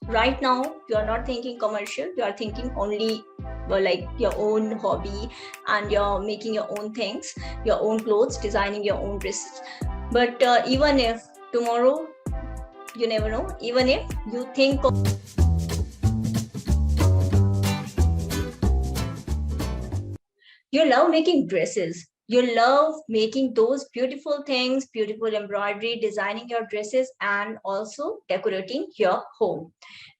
right now you are not thinking commercial, you are thinking only like your own hobby, and you're making your own things, your own clothes, designing your own dresses. But even if tomorrow, you never know, even if you think you love making dresses, you love making those beautiful things, beautiful embroidery, designing your dresses, and also decorating your home.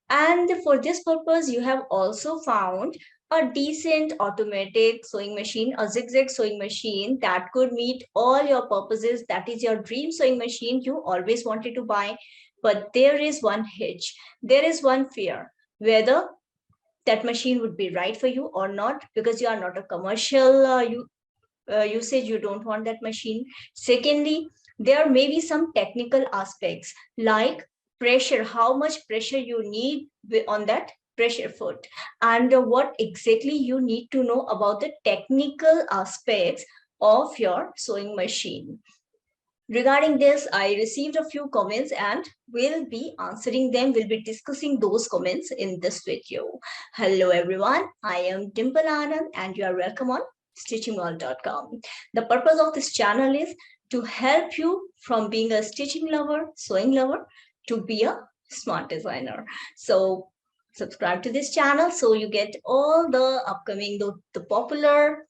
And for this purpose, you have also found a decent automatic sewing machine, a zigzag sewing machine that could meet all your purposes. That is your dream sewing machine you always wanted to buy. But there is one hitch, there is one fear, whether that machine would be right for you or not, because you are not a commercial usage, you don't want that machine. Secondly, there may be some technical aspects like pressure, how much pressure you need on that pressure foot, and what exactly you need to know about the technical aspects of your sewing machine. Regarding this, I received a few comments and we'll be answering them. We'll be discussing those comments in this video. Hello, everyone. I am Dimple Anand and you are welcome on stitchingworld.com. The purpose of this channel is to help you from being a stitching lover, sewing lover, to be a smart designer. So subscribe to this channel so you get all the upcoming, the popular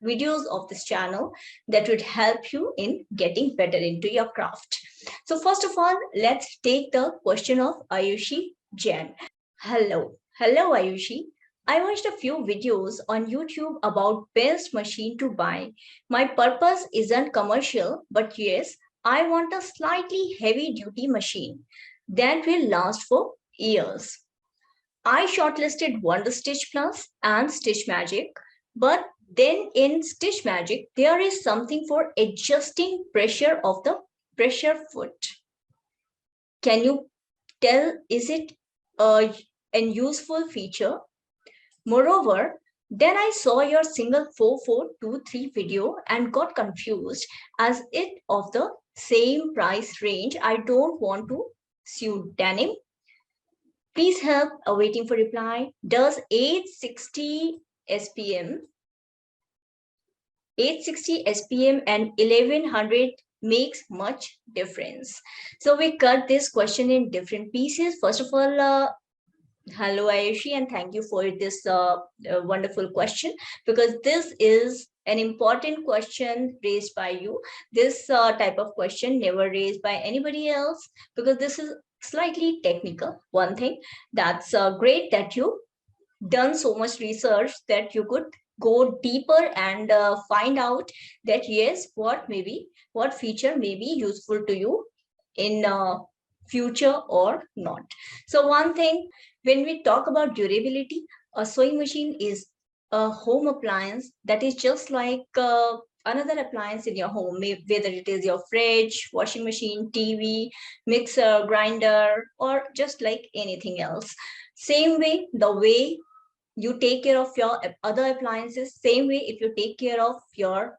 videos of this channel that would help you in getting better into your craft. So first of all, let's take the question of Ayushi Jain. Hello Ayushi. I watched a few videos on YouTube about best machine to buy. My purpose isn't commercial, but yes, I want a slightly heavy duty machine that will last for years. I shortlisted Wonder Stitch Plus and Stitch Magic, but then in Stitch Magic, there is something for adjusting pressure of the pressure foot. Can you tell, is it an useful feature? Moreover, then I saw your single 4423 video and got confused as it of the same price range. I don't want to sew denim. Please help, awaiting for reply. Does 860 SPM and 1100 makes much difference? So we cut this question in different pieces. First of all, hello Ayushi, and thank you for this wonderful question, because this is an important question raised by you. This type of question never raised by anybody else, because this is slightly technical. One thing that's great that you done so much research that you could go deeper and find out that yes, what feature may be useful to you in future or not. So one thing, when we talk about durability, a sewing machine is a home appliance that is just like another appliance in your home, whether it is your fridge, washing machine, TV, mixer, grinder, or just like anything else. Same way, the way you take care of your other appliances, same way if you take care of your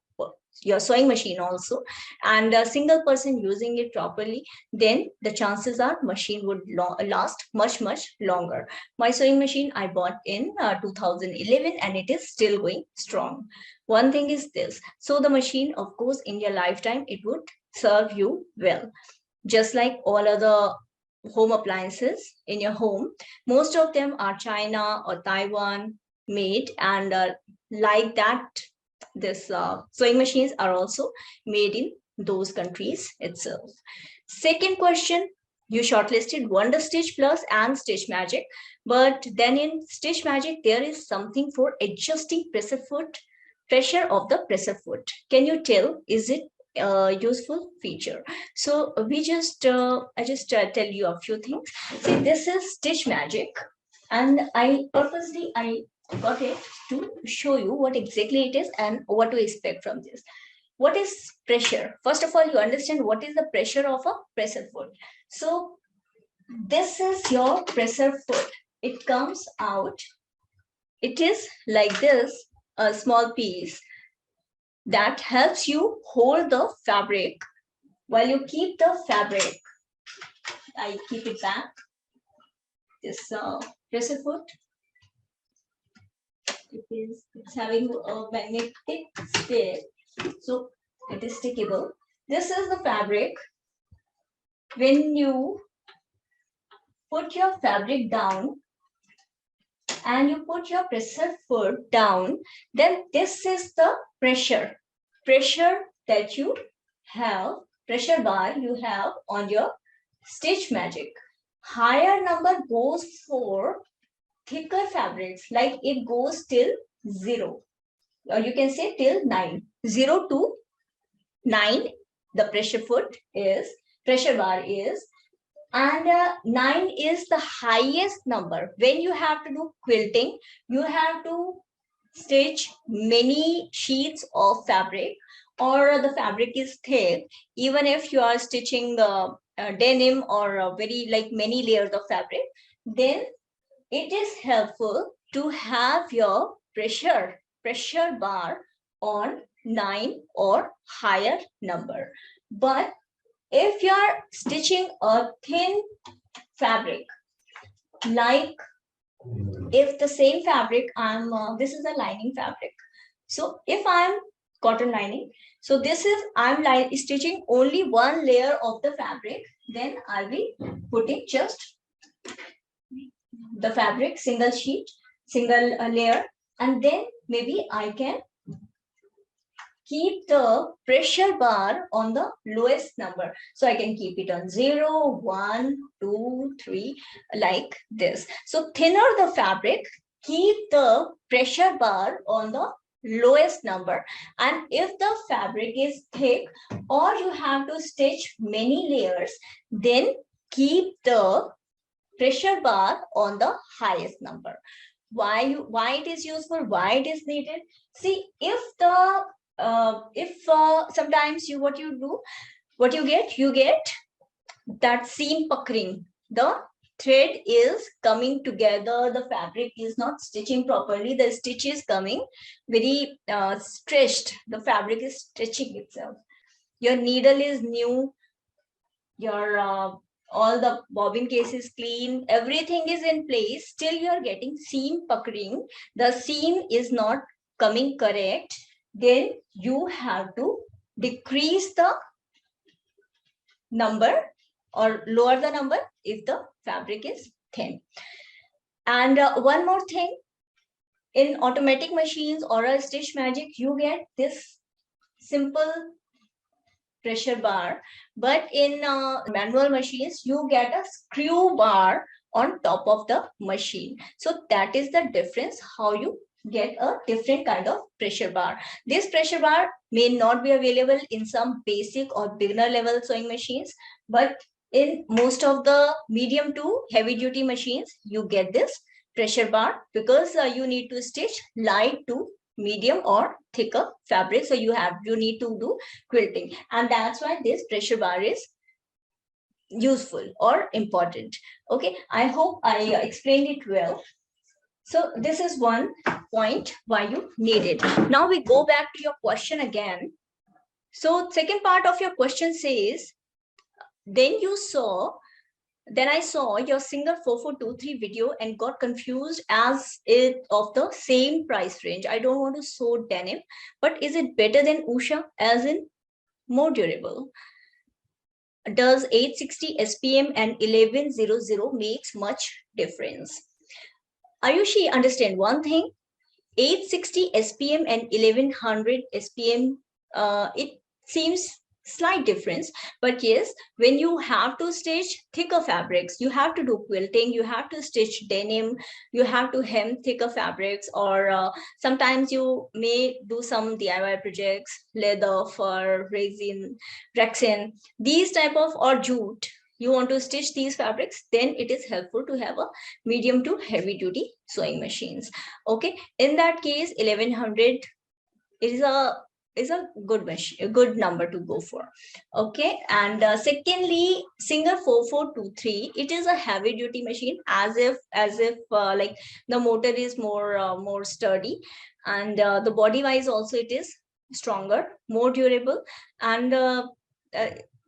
sewing machine also, and a single person using it properly, then the chances are machine would last much longer. My sewing machine I bought in 2011 and it is still going strong. One thing is this, so the machine, of course, in your lifetime it would serve you well, just like all other home appliances in your home. Most of them are China or Taiwan made, and like that, this sewing machines are also made in those countries itself. Second question, you shortlisted Wonder Stitch Plus and Stitch Magic, but then in Stitch Magic there is something for adjusting pressure of the pressure foot. Can you tell, is it useful feature? So we just I just tell you a few things. See, this is Stitch Magic, and I purposely I got it to show you what exactly it is and what to expect from this. What is pressure? First of all, you understand what is the pressure of a pressure foot. So this is your pressure foot. It comes out. It is like this, a small piece that helps you hold the fabric. While you keep the fabric, I keep it back. this presser foot. It's having a magnetic strip, so it is stickable. This is the fabric. When you put your fabric down and you put your presser foot down, then this is the pressure that you have, pressure bar you have on your Stitch Magic. Higher number goes for thicker fabrics, like it goes till 0, or you can say till 9. 0 to 9, the pressure bar is, and 9 is the highest number. When you have to do quilting, you have to stitch many sheets of fabric, or the fabric is thick. Even if you are stitching denim or very like many layers of fabric, then it is helpful to have your pressure bar on 9 or higher number. But if you are stitching a thin fabric, like if the same fabric, this is a lining fabric. So if I'm cotton lining, so this is, I'm stitching only one layer of the fabric, then I'll be putting just the fabric, single sheet, single layer, and then maybe I can keep the pressure bar on the lowest number. So I can keep it on 0, 1, 2, 3, like this. So thinner the fabric, keep the pressure bar on the lowest number. And if the fabric is thick or you have to stitch many layers, then keep the pressure bar on the highest number. Why it is useful, why it is needed? See, if the sometimes what you get that seam puckering, the thread is coming together, the fabric is not stitching properly, the stitch is coming very stretched, the fabric is stretching itself, your needle is new, your all the bobbin case is clean, everything is in place, still you are getting seam puckering, the seam is not coming correct, then you have to decrease the number or lower the number if the fabric is thin. And one more thing, in automatic machines or a Stitch Magic, you get this simple pressure bar, but in manual machines you get a screw bar on top of the machine. So that is the difference, how you get a different kind of pressure bar. This pressure bar may not be available in some basic or beginner level sewing machines, but in most of the medium to heavy duty machines you get this pressure bar, because you need to stitch light to medium or thicker fabric, so you need to do quilting, and that's why this pressure bar is useful or important. Okay, I hope I explained it well. So this is one point why you need it. Now we go back to your question again. So second part of your question says, then I saw your Singer 4423 video and got confused as it of the same price range. I don't want to sew denim, but is it better than Usha, as in more durable? Does 860 SPM and 1100 makes much difference? Ayushi, understand one thing, 860 SPM and 1100 SPM, it seems slight difference, but yes, when you have to stitch thicker fabrics, you have to do quilting, you have to stitch denim, you have to hem thicker fabrics, or sometimes you may do some DIY projects, leather, fur, resin, these type of, or jute, you want to stitch these fabrics, then it is helpful to have a medium to heavy duty sewing machines. Okay, in that case 1100 is a good machine, a good number to go for. Okay, and secondly, Singer 4423, it is a heavy duty machine, as if like the motor is more sturdy, and the body wise also it is stronger, more durable, and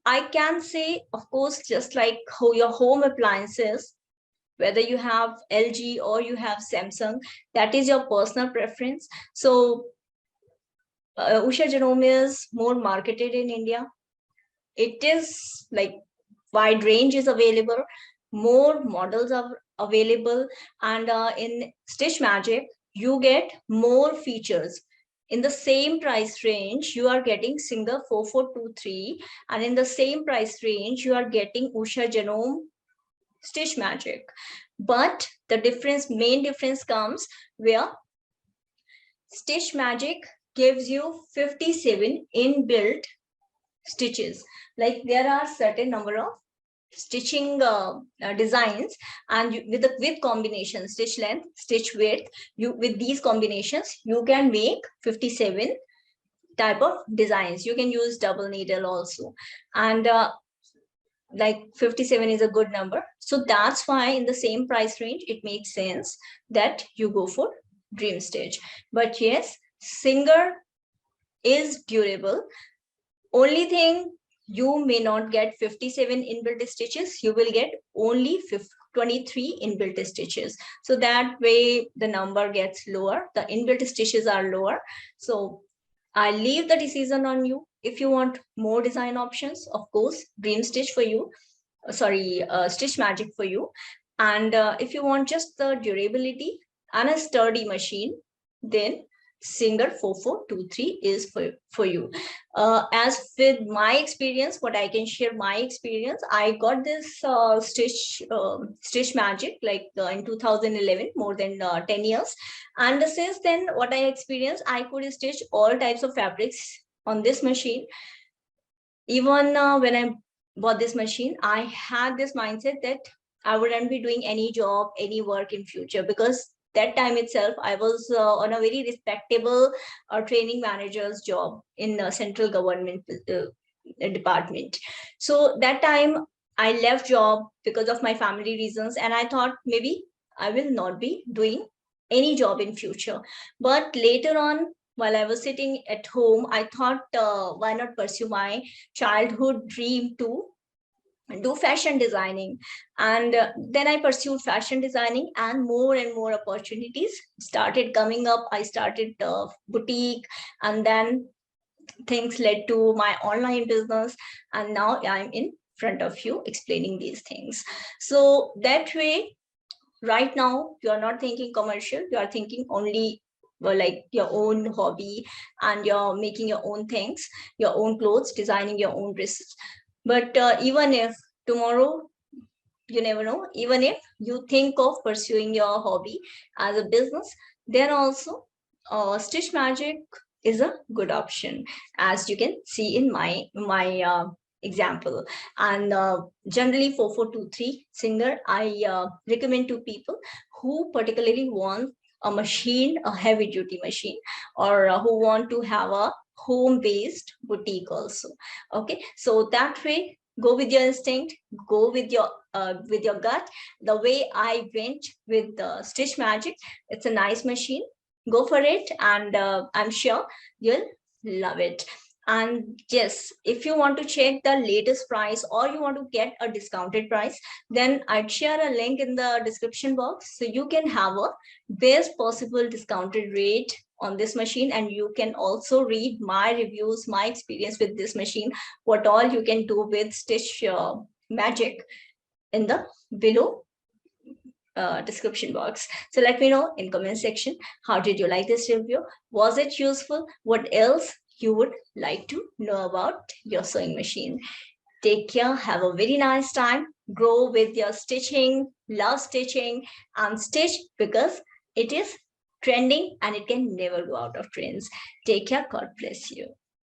I can say, of course, just like your home appliances, whether you have LG or you have Samsung, that is your personal preference. So Usha Janome is more marketed in India. It is like wide range is available, more models are available, and in Stitch Magic, you get more features. In the same price range, you are getting Singer 4423, and in the same price range, you are getting Usha Janome Stitch Magic. But the main difference comes where Stitch Magic gives you 57 inbuilt stitches. Like there are certain number of stitching designs, and with combination stitch length, stitch width, you with these combinations you can make 57 type of designs. You can use double needle also, and like 57 is a good number. So that's why in the same price range it makes sense that you go for Dream Stitch. But yes, Singer is durable. Only thing, you may not get 57 inbuilt stitches, you will get only 23 inbuilt stitches. So that way the number gets lower, the inbuilt stitches are lower. So I leave the decision on you. If you want more design options, of course, Dream Stitch for you, Stitch Magic for you. And if you want just the durability and a sturdy machine, then Singer 4423 is for you. As with my experience, what I can share my experience, I got this Stitch Magic like in 2011, more than 10 years. And since then, what I experienced, I could stitch all types of fabrics on this machine. Even when I bought this machine, I had this mindset that I wouldn't be doing any job, any work in future, because that time itself I was on a very respectable training manager's job in a central government department. So that time I left job because of my family reasons, and I thought maybe I will not be doing any job in future. But later on, while I was sitting at home, I thought, why not pursue my childhood dream to do fashion designing. And then I pursued fashion designing, and more opportunities started coming up. I started boutique, and then things led to my online business, and now I'm in front of you explaining these things. So that way, right now you are not thinking commercial, you are thinking only like your own hobby, and you're making your own things, your own clothes, designing your own dresses. But even if tomorrow, you never know, even if you think of pursuing your hobby as a business, then also Stitch Magic is a good option, as you can see in my example. And generally 4423 Singer I recommend to people who particularly want a machine, a heavy duty machine, or who want to have a home based boutique also. Okay, so that way, go with your instinct, go with your gut. The way I went with the Stitch Magic, it's a nice machine. Go for it, and I'm sure you'll love it. And yes, if you want to check the latest price, or you want to get a discounted price, then I'd share a link in the description box, so you can have a best possible discounted rate on this machine. And you can also read my reviews, my experience with this machine, what all you can do with Stitch Magic in the below description box. So let me know in comment section, how did you like this review? Was it useful? What else you would like to know about your sewing machine? Take care, have a very nice time, grow with your stitching, love stitching, and stitch because it is trending and it can never go out of trends. Take care, God bless you.